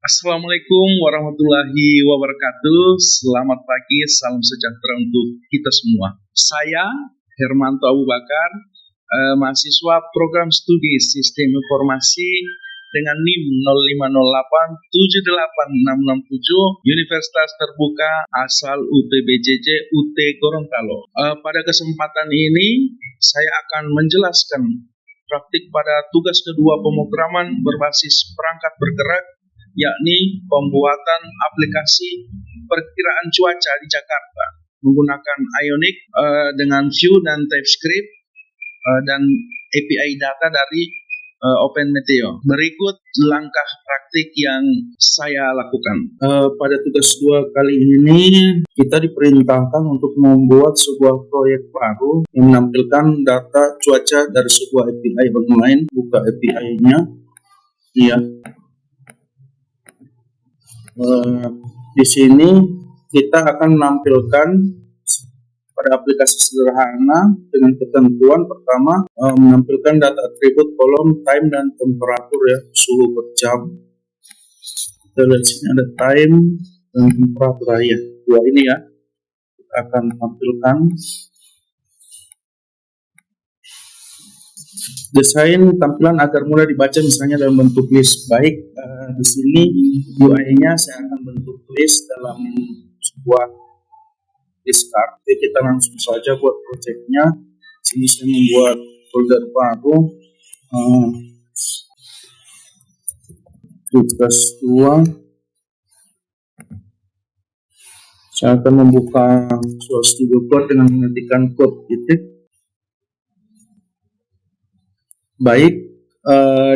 Assalamualaikum warahmatullahi wabarakatuh. Selamat pagi, salam sejahtera untuk kita semua. Saya Hermanto Abu Bakar, mahasiswa program studi Sistem Informasi dengan NIM 050878667 Universitas Terbuka asal UTBJJ UT Gorontalo. Pada kesempatan ini saya akan menjelaskan praktik pada tugas kedua pemrograman berbasis perangkat bergerak, yakni pembuatan aplikasi perkiraan cuaca di Jakarta menggunakan Ionic dengan Vue dan TypeScript dan API data dari OpenMeteo. Berikut langkah praktik yang saya lakukan. Pada tugas 2 kali ini kita diperintahkan untuk membuat sebuah proyek baru yang menampilkan data cuaca dari sebuah API online. Buka API-nya. Iya. Di sini kita akan menampilkan pada aplikasi sederhana dengan ketentuan pertama menampilkan data atribut kolom time dan temperatur ya, suhu per jam. Kita lihat sini ada time dan temperatur ya, dua ini ya kita akan tampilkan. Desain tampilan agar mudah dibaca misalnya dalam bentuk list. Baik, di sini UI-nya saya akan bentuk list dalam sebuah list card. Jadi kita langsung saja buat projectnya. Sini saya membuat folder baru. Tugas 2. Saya akan membuka Visual Studio Code dengan mengetikkan code titik. Baik,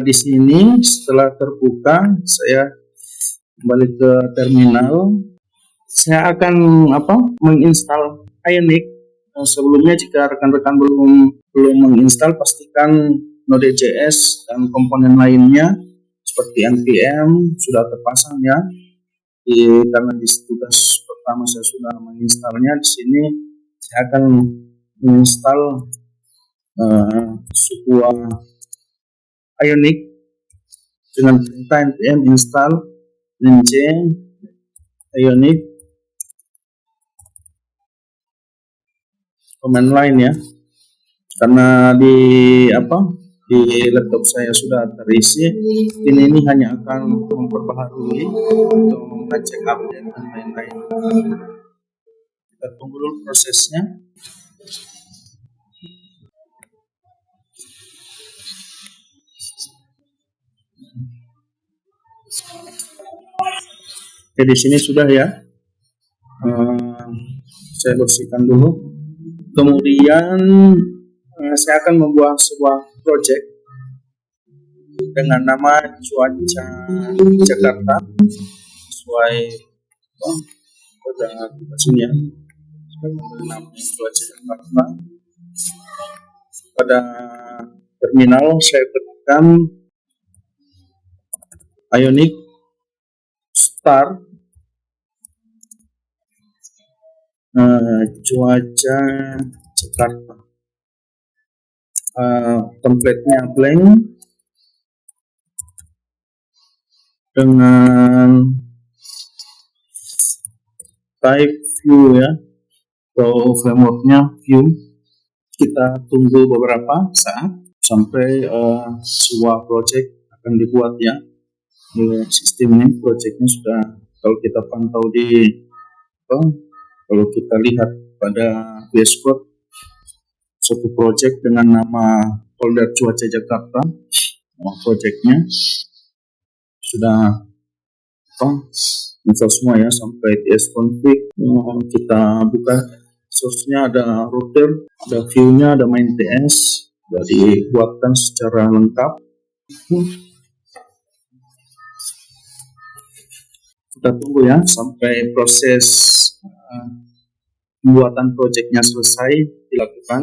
di sini setelah terbuka saya kembali ke terminal. Saya akan menginstal Ionic. Sebelumnya jika rekan-rekan belum menginstal, pastikan Node.js dan komponen lainnya seperti npm sudah terpasang ya. Karena di tugas pertama saya sudah menginstalnya, di sini saya akan menginstal sebuah Ionic dengan perintah npm install nj Ionic command line ya, karena di laptop saya sudah terisi. Ini hanya akan memperbaharui atau mengecek update dan lain-lain. Kita tunggu dulu prosesnya. Oke, di sini sudah ya. Saya bersihkan dulu. Kemudian saya akan membuat sebuah project dengan nama cuaca Jakarta sesuai pada aplikasinya. Nama cuaca Jakarta. Pada terminal saya ketikkan Ionic start cuaca Jakarta. Template-nya blank dengan type Vue ya, atau frameworknya Vue. Kita tunggu beberapa saat sampai sebuah project akan dibuat ya. Sistem ini projectnya sudah, kalau kita pantau kalau kita lihat pada dashboard, satu project dengan nama folder cuaca Jakarta, projectnya sudah install semua ya sampai tsconfig. Kita buka source-nya, ada router, ada view-nya, ada main TS, sudah dibuatkan secara lengkap. Kita tunggu ya sampai proses pembuatan projectnya selesai dilakukan.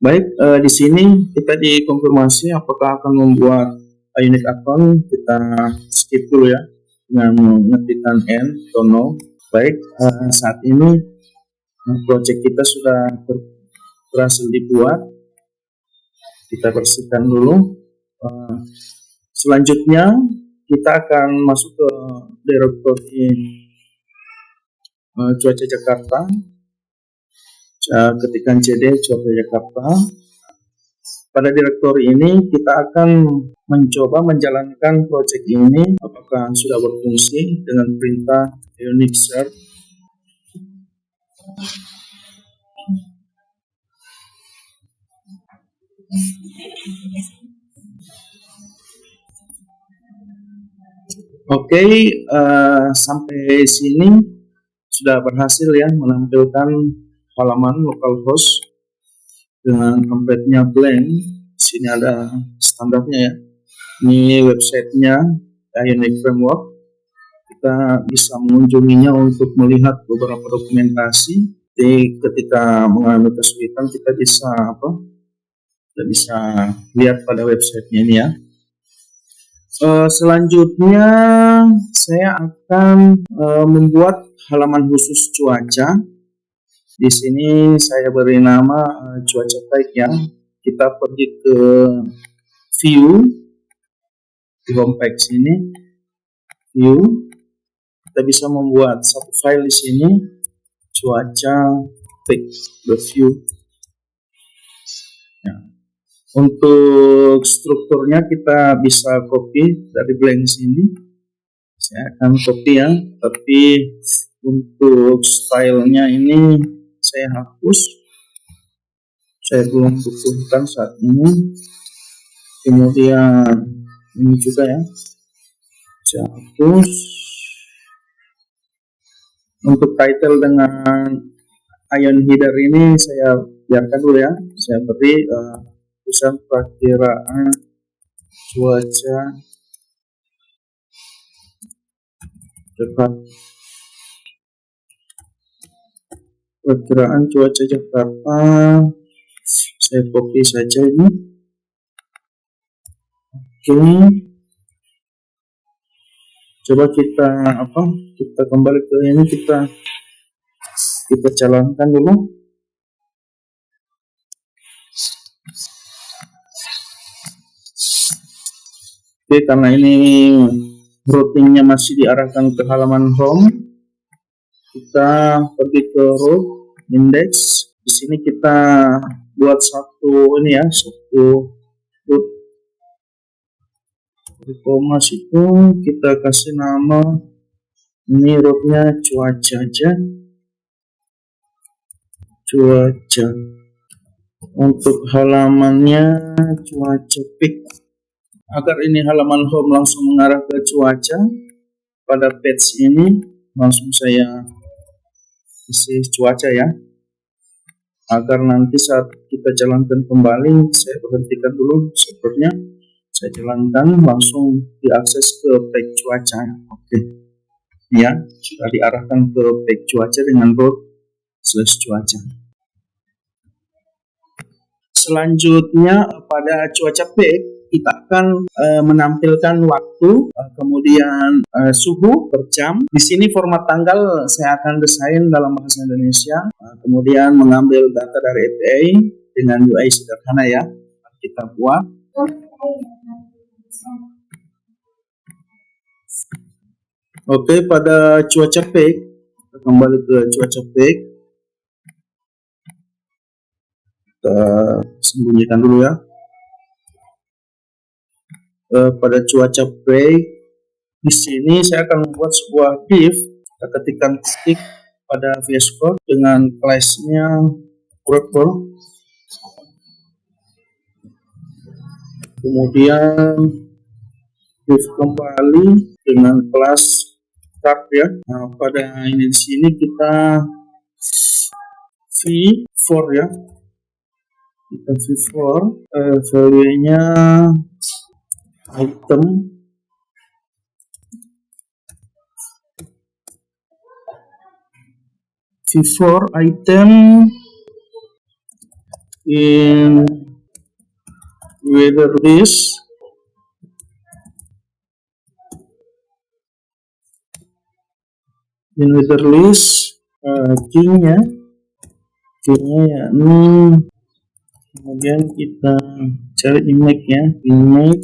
Baik, di sini kita dikonfirmasi apakah akan membuat Ionic account. Kita skip dulu ya, dengan mengetikkan N atau no. Baik, saat ini project kita sudah berhasil dibuat. Kita bersihkan dulu. Selanjutnya kita akan masuk ke direktori cuaca Jakarta. Ketikkan CD cuaca Jakarta. Pada direktori ini kita akan mencoba menjalankan project ini apakah sudah berfungsi dengan perintah Ionic Search. Oke, sampai sini sudah berhasil ya menampilkan halaman localhost dengan template-nya blank. Sini ada standarnya ya. Ini websitenya Ionic Framework. Kita bisa mengunjunginya untuk melihat beberapa dokumentasi. Jadi ketika mengalami kesulitan kita bisa lihat pada websitenya ini ya. Selanjutnya saya akan membuat halaman khusus cuaca. Di sini saya beri nama cuaca type ya. Kita pergi ke view di home page sini, view. Kita bisa membuat satu file di sini cuaca type.view. Ya. Untuk strukturnya kita bisa copy dari blank sini. Saya akan copy ya, tapi untuk stylenya ini saya hapus. Saya belum butuhkan saat ini. Kemudian ini juga ya, saya hapus. Untuk title dengan ion header ini saya biarkan dulu ya. Saya beri tulisan perkiraan cuaca Jakarta. Perkiraan cuaca Jakarta. Saya copy saja ini. Oke. Coba kita kita kembali ke ini, kita jalankan dulu. Oke, karena ini routingnya masih diarahkan ke halaman home, kita pergi ke root index. Di sini kita buat satu root koma situ, kita kasih nama ini rootnya cuaca aja, cuaca. Untuk halamannya cuaca peak. Agar ini halaman home langsung mengarah ke cuaca, pada page ini langsung saya isi cuaca ya. Agar nanti saat kita jalankan kembali, saya berhentikan dulu servernya, saya jalankan langsung diakses ke page cuaca. Oke. Ya, sudah diarahkan ke page cuaca dengan root/cuaca. Selanjutnya pada cuaca page kita akan menampilkan waktu, kemudian suhu per jam. Di sini format tanggal saya akan desain dalam bahasa Indonesia, kemudian mengambil data dari API dengan UI sederhana ya. Kita buat. Oke, pada cuaca peak, kita kembali ke cuaca peak. Kita sembunyikan dulu ya. Pada cuaca peak, di sini saya akan membuat sebuah div. Kita ketikkan stick pada VS Code dengan class-nya purple. Kemudian div kembali dengan kelas start ya. Nah, pada ini di sini kita v4 ya. Kita v4 value-nya item v4 item in weather list User list, key-nya ya ini. Kemudian kita cari image ya, image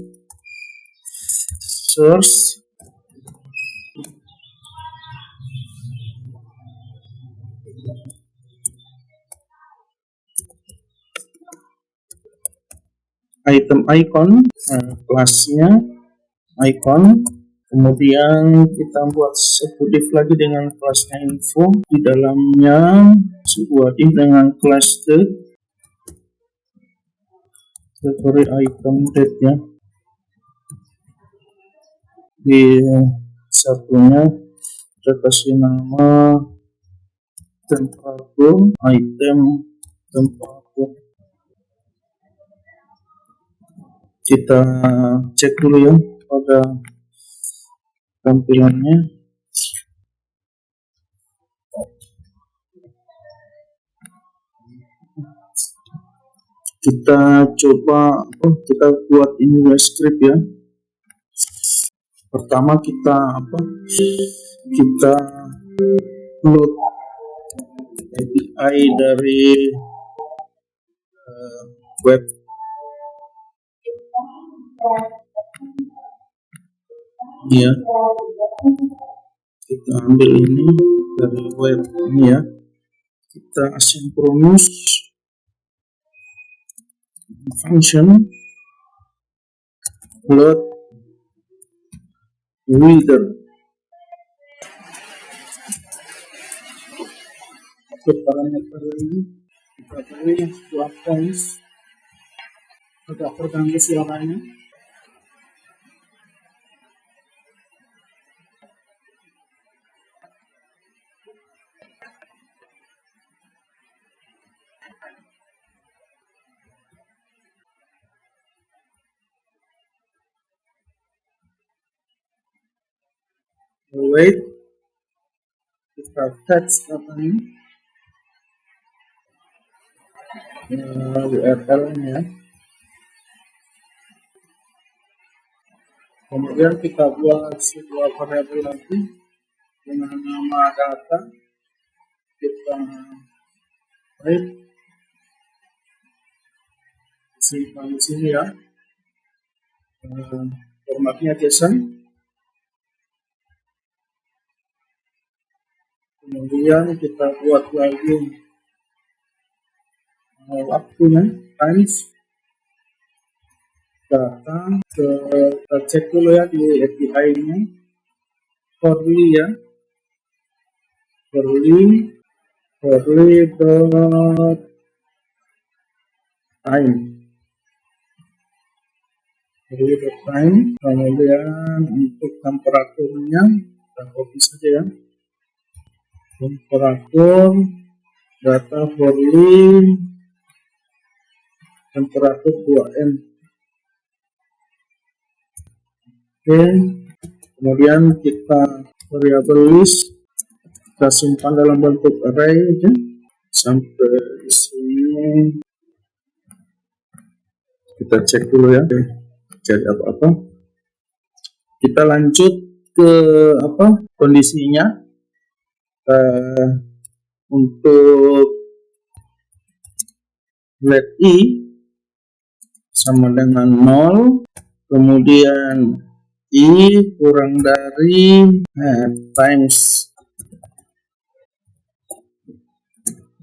source, item icon, kelasnya icon. Kemudian kita buat sebuah div lagi dengan kelasnya info, di dalamnya sebuah div dengan kelas category item date ya. Di satunya kita kasih nama temperatur item temperatur. Kita cek dulu ya pada tampilannya. Kita coba kita buat ini script ya. Pertama kita load API dari web. Ya, kita ambil ini dari web ini ya. Kita asynchronous function load reader. Untuk parameter ini kita beri sebuah points, agak terganggu suaranya. Wait, kita text katanya URL-nya. Kemudian kita buat sebuah variabel lagi dengan nama data. Kita write, simpan di sini ya. Formatnya JSON. Kemudian kita buat lagi waktunya times data. Kita cek dulu ya di API nya forly ya, forly dot time, kemudian untuk temperaturnya kita copy saja ya, temperatur data forly temperatur 2M. Oke, kemudian kita variable list kita simpan dalam bentuk array aja sampai di sini. Kita cek dulu ya, jadi apa-apa. Kita lanjut ke kondisinya. Untuk let i sama dengan 0, kemudian i kurang dari times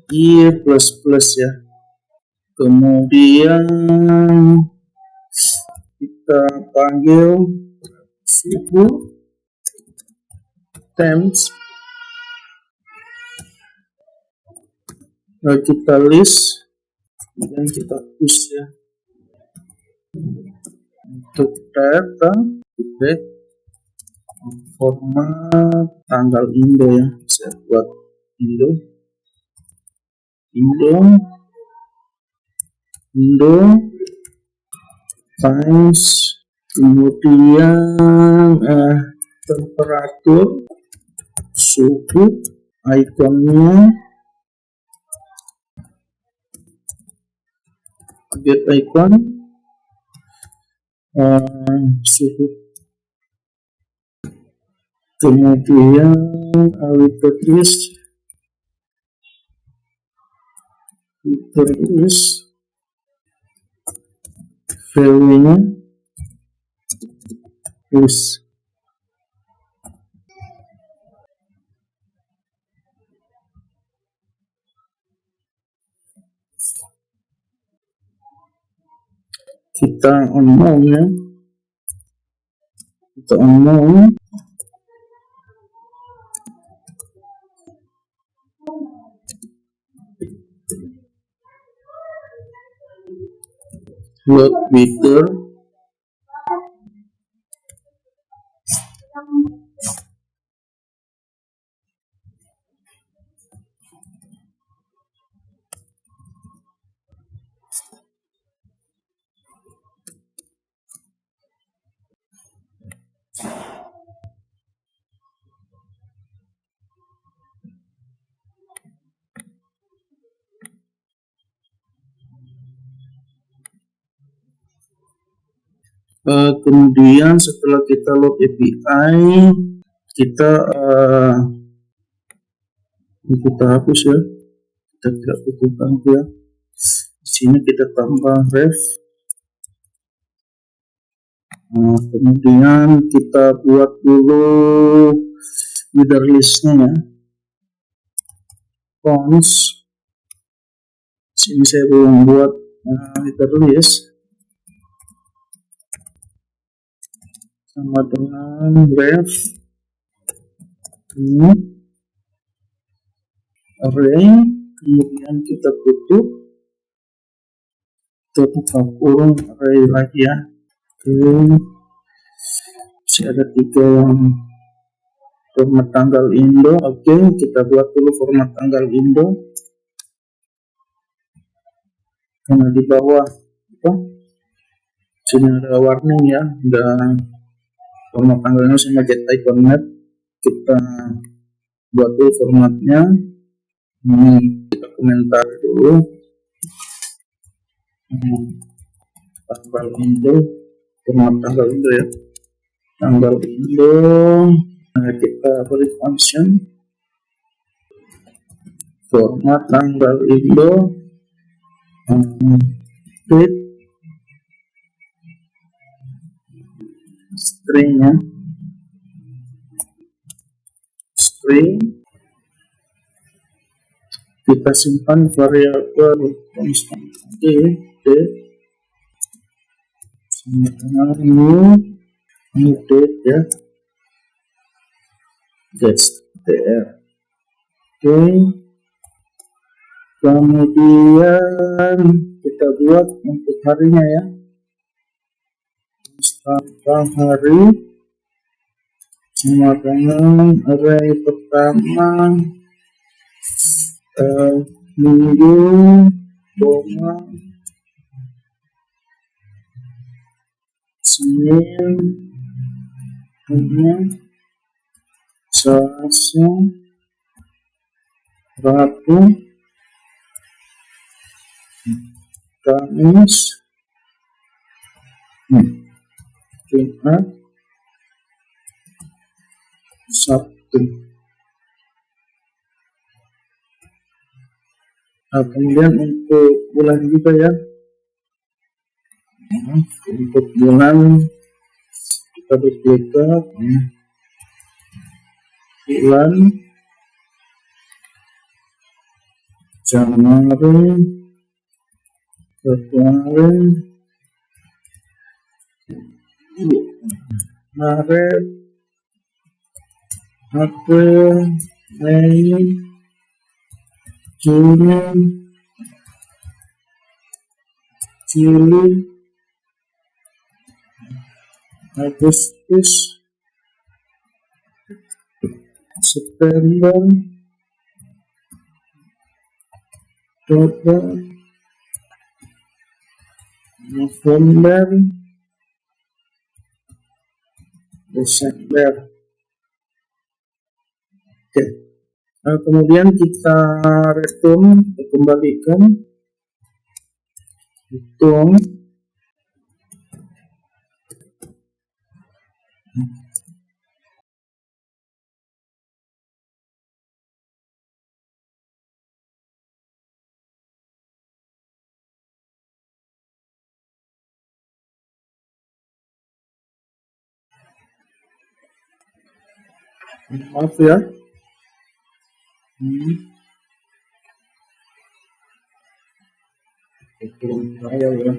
i plus ya. Kemudian kita panggil suhu temps, kita list dan kita push ya. Untuk data date format tanggal Indo ya, saya buat Indo times, kemudian temperatur, suhu, ikonnya get icon, suhu. Kemudian literis value-nya is kita unknown ya, kita unknown load meter kemudian setelah kita load API kita hapus ya, kita tidak butuhkan ya. Di sini kita tambah ref. Kemudian kita buat dulu header listnya ya, cons. Sini saya belum buat header list, sama dengan ref ini array, kemudian kita tutup, kita buka kurung array lagi ya. Oke, masih ada 3 yang format tanggal Indo. Oke, kita buat dulu format tanggal Indo. Karena di bawah sini ada warning ya, dan format tanggalnya sama get icon map. Kita buat dulu formatnya. Kita komentar dulu tanggal Indo, format tanggal Indo ya, tanggal Indo. Kita beri function format tanggal Indo print stringnya string, kita simpan variabel constant d sama dengan new date ya, that's tr. Oke, kemudian kita buat untuk harinya ya, tanggal hari sama dengan array pertama minggu, Senin, Selasa, Rabu, Kamis, Jumat, Sabtu. Kemudian untuk bulan juga ya, untuk bulan kita duplikat bulan Januari, Februari, Maret, April, Mei, Juni, Juli, Agustus, September, Oktober, November, Desember. Oke. Kemudian kita return, kita kembalikan hitung Maaf ya. Hmm. Belum saya ya.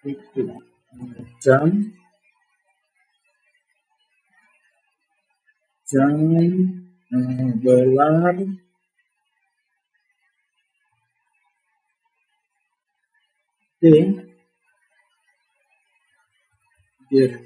Itu jam jam dolar T dirham.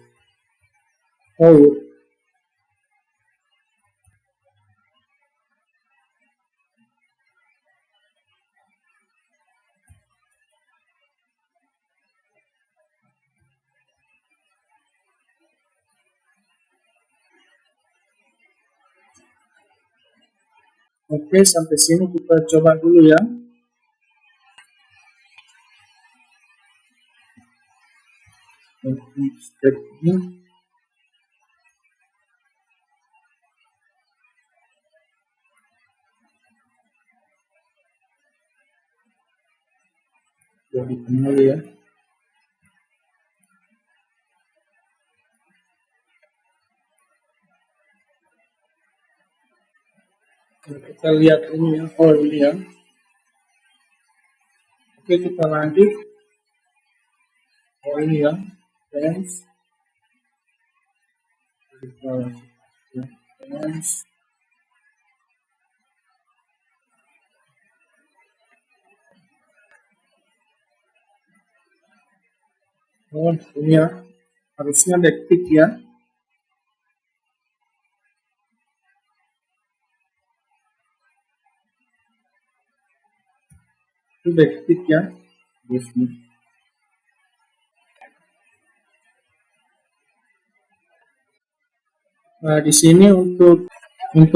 Oke, sampai sini kita coba dulu ya. Untuk step ini sudah dikenal ya. Kita lihat ini ya, oh ini ya. Oke, kita lanjut. Oh ini ya, thanks. Kita lanjut ya, thanks. Oh ini ya, harusnya detik ya. Itu detik ya. Nah, di sini untuk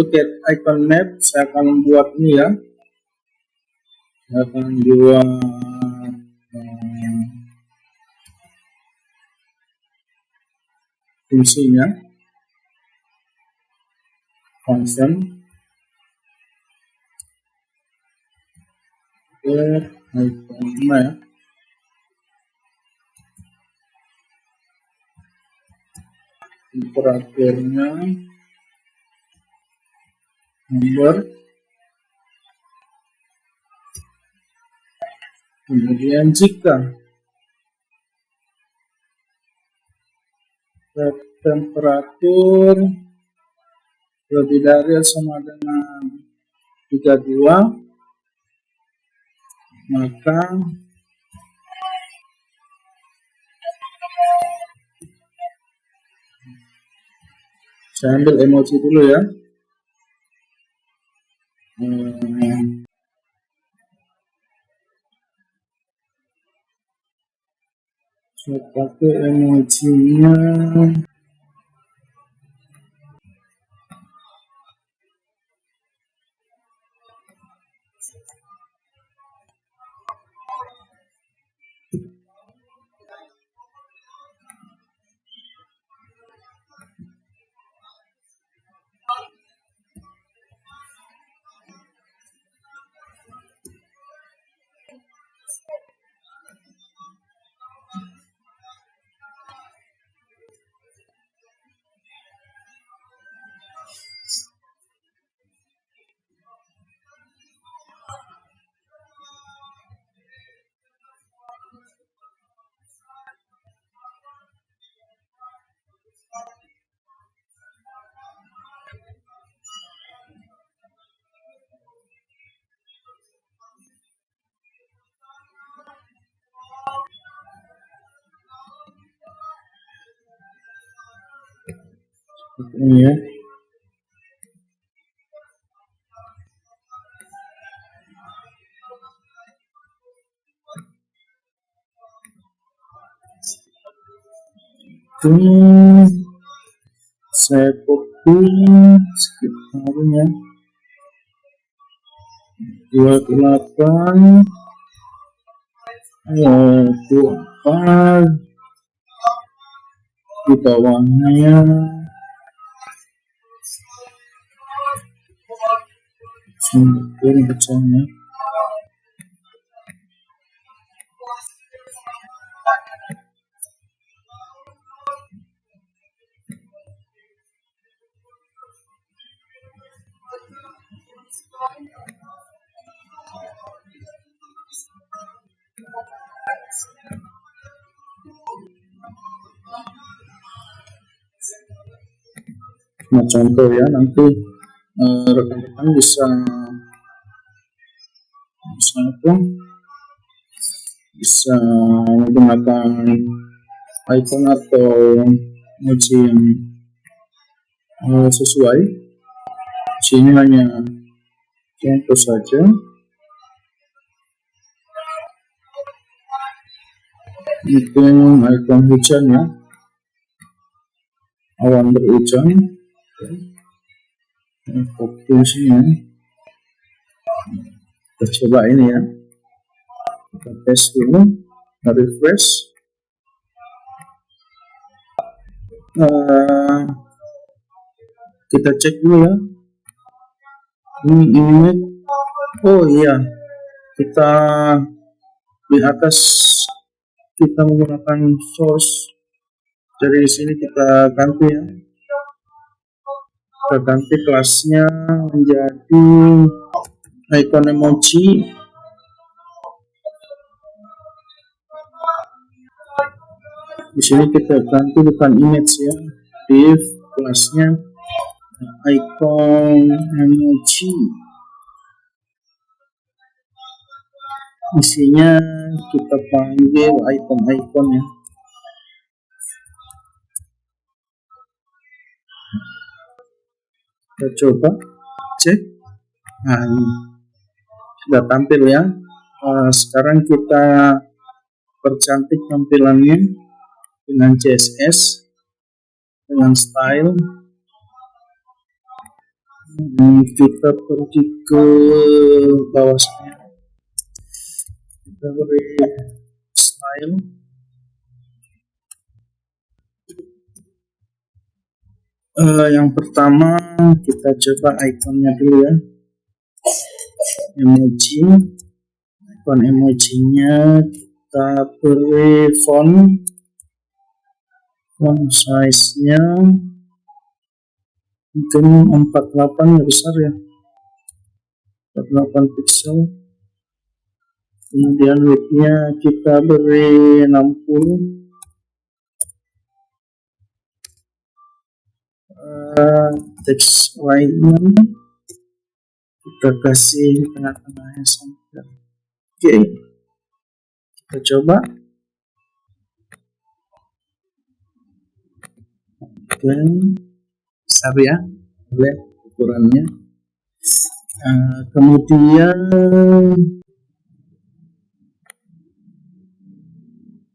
get icon map saya akan buat ini ya. Saya akan buat fungsinya function get icon map. Temperaturnya number, kemudian jika temperatur lebih dari atau sama dengan 32, maka saya ambil emoji dulu ya. Saya pakai emojinya ini ya. Saya copy sekitarnya 28 24 di bawahnya sempurna bacanya. Nah, contoh ya, nanti rekan-rekan bisa menggunakan icon atau emoji yang sesuai. Sini hanya contoh saja. Mungkin icon hujan ya, awan berhujan. Fokusnya kita coba ini ya, kita tes dulu, refresh. Kita cek dulu ya, ini image. Oh iya, kita di atas kita menggunakan source, dari sini kita ganti ya, kita ganti kelasnya menjadi icon emoji. Di sini kita ganti bukan image ya, div kelasnya icon emoji, isinya kita panggil icon-icon ya. Kita coba cek. Nah, ini sudah tampil ya. Sekarang kita percantik tampilannya dengan CSS, dengan style. Kita pergi ke bawahnya, kita beri style. Yang pertama kita coba ikonnya dulu ya, emoji. Icon emojinya kita beri font size nya mungkin 48 ya, besar ya, 48 pixel. Kemudian width nya kita beri 60. Teks lainnya kita kasih tengah-tengahnya sampai. Oke, kita coba. Oke, besar ya, lihat ukurannya. Kemudian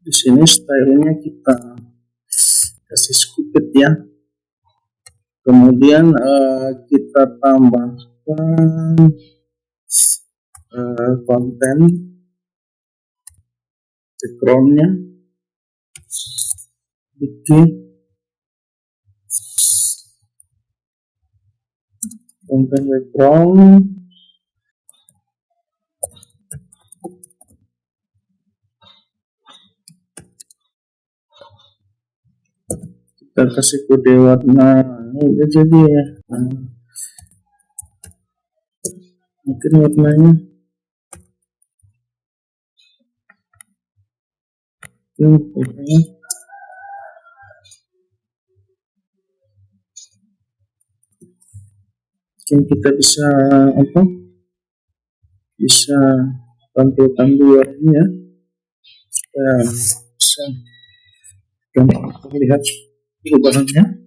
di sini stylenya kita kasih scooped ya. Kemudian kita tambahkan konten backgroundnya dikit, konten background. Kita kasih kode warna ini jadi ya. Mungkin warnanya mungkin kita bisa apa, bisa tampilkan luarnya ya, bisa gampang melihat perubahannya.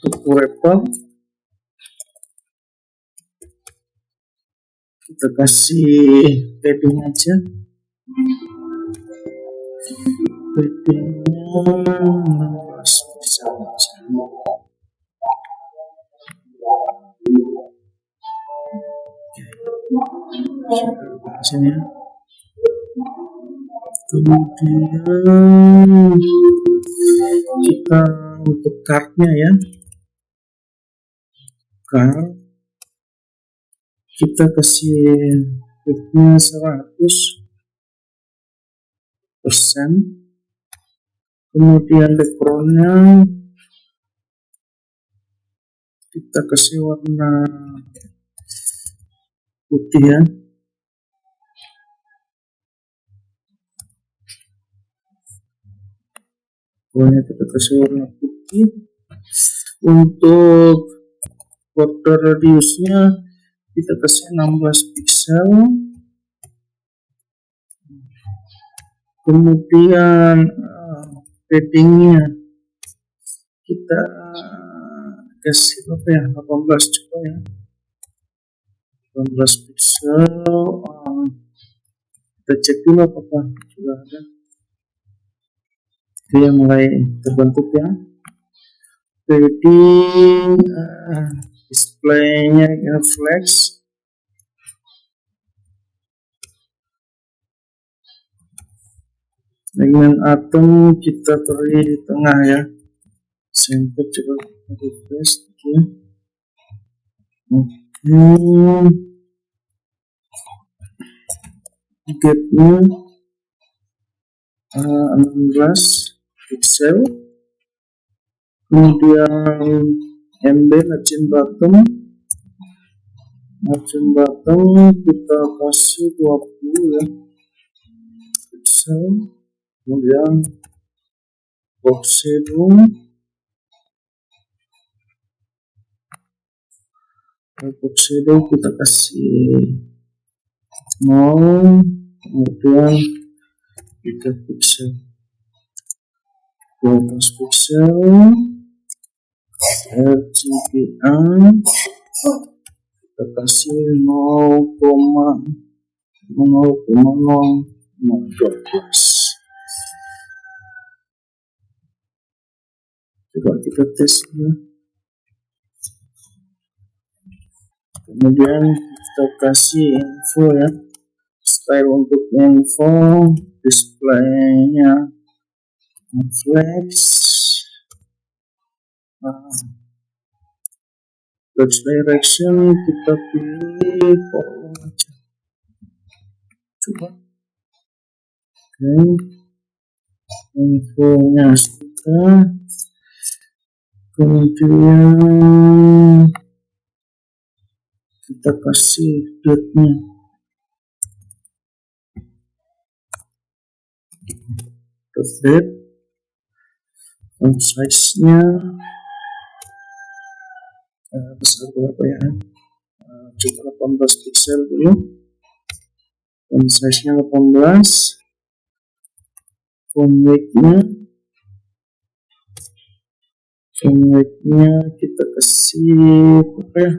Untuk wrapper kita kasih padding aja, paddingnya 16 piksel sini. Kemudian kita untuk cardnya ya, card kita kasih widthnya 100%. Kemudian backgroundnya kita kasih warna putih ya. Pokoknya kita kasih warna putih. Untuk border radiusnya kita kasih 16 piksel. Kemudian paddingnya kita kasih apa ya, 18 coba ya, 18 piksel. Kita cek dulu apakah sudah ada. Dia mulai terbentuk ya. Padding displaynya flex. Dengan atom kita beri di tengah ya. Sample coba refresh ya. Gapnya 16 piksel. Kemudian MB margin bottom kita kasih 20 ya piksel. Kemudian box shadow kita kasih 0, kemudian 3 piksel, 12 piksel. RGBA kita kasih 0,012. Coba kita tes ya. Kemudian kita kasih info ya, style untuk info, displaynya flex, Touch direction kita pilih volume aja. Coba. Oke. Infonya sudah. Kemudian kita kasih date-nya. Date. Font size-nya besar berapa ya? Coba 18 piksel dulu. Font size-nya 18. Font weight-nya kita kasih apa ya?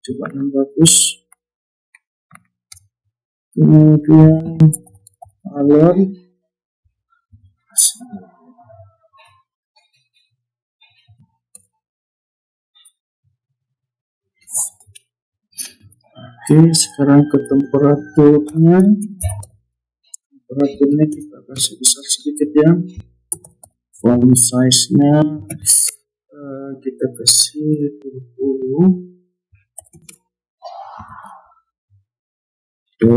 Coba 600. Kemudian color oke, sekarang ke temperaturnya kita kasih besar sedikit ya. Font size-nya kita kasih 20.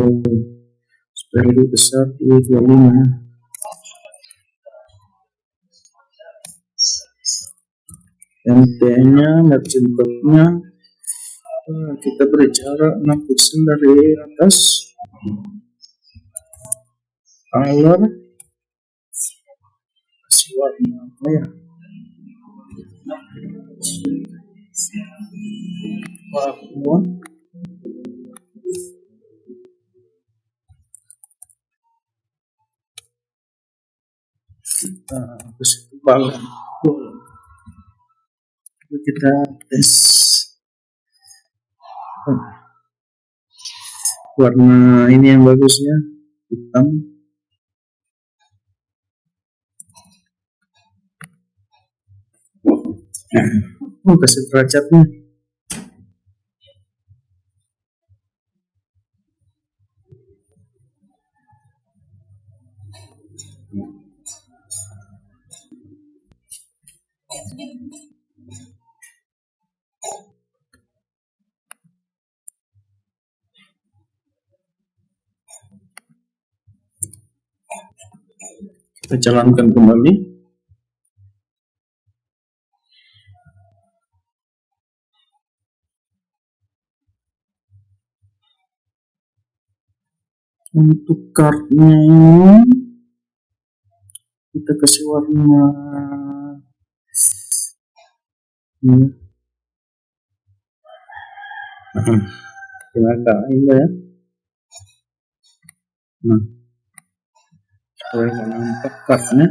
Supaya lebih besar di 25. MT-nya, margin top-nya kita beri jarak 6 piksel dari atas. Color kasih warna apa ya? Warna kita kasih tebalan. Kita tes warna ini yang bagus ya, hitam. Kasih derajatnya. Kita jalankan kembali. Untuk kartnya ini kita kasih warna ini. Kita ini ya. Nah, supaya nampak kartnya,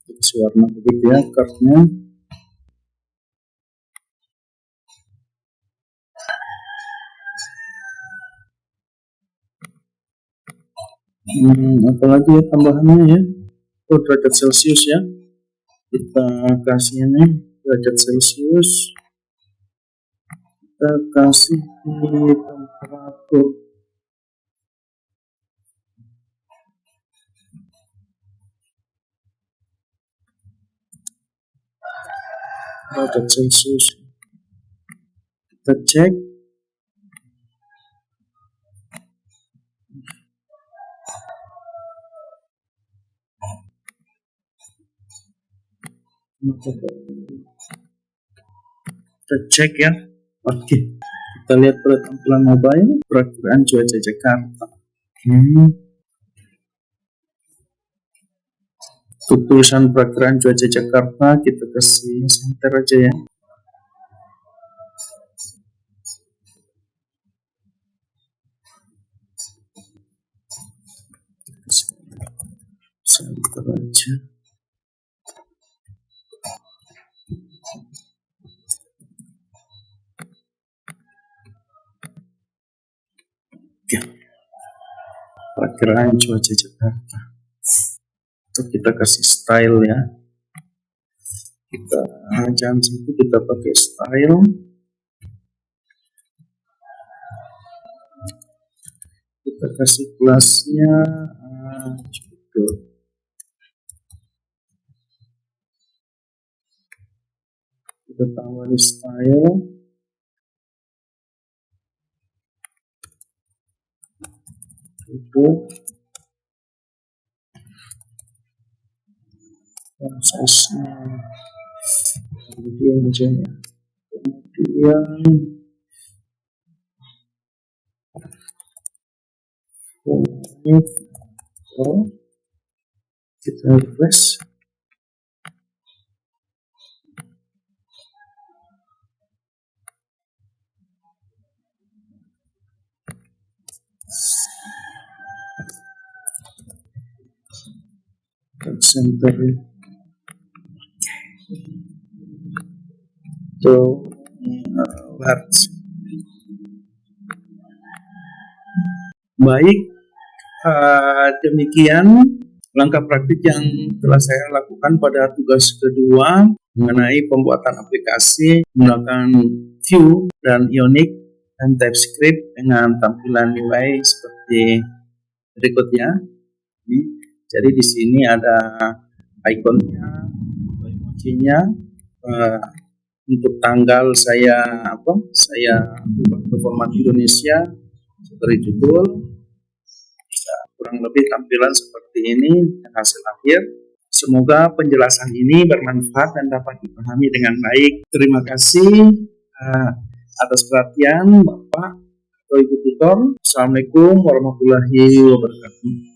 kasih warna begitu ya kartnya. Apalagi ya tambahannya ya, derajat Celcius ya, kita kasih ini derajat Celcius, kita kasih di temperatur derajat Celcius, kita cek. Kita cek ya. Oke, kita lihat pada tampilan mobile perakiraan cuaca Jakarta. Untuk tulisan perakiraan cuaca Jakarta kita kasih center aja ya. Center aja. Perakiraan cuaca Jakarta. Untuk kita kasih style ya. Kita jangan sampai kita pakai style. Kita kasih kelasnya gitu. Kita tambah di style. Itu prosesnya kemudian aja ya, kemudian kita refresh. Center itu large. Baik, demikian langkah praktik yang telah saya lakukan pada tugas kedua mengenai pembuatan aplikasi menggunakan Vue dan Ionic dan TypeScript dengan tampilan UI seperti berikutnya. Jadi di sini ada ikonnya, emojinya, untuk tanggal saya ubah ke format Indonesia seperti judul. Kurang lebih tampilan seperti ini hasil akhir. Semoga penjelasan ini bermanfaat dan dapat dipahami dengan baik. Terima kasih atas perhatian Bapak atau Ibu Tutor. Assalamualaikum warahmatullahi wabarakatuh.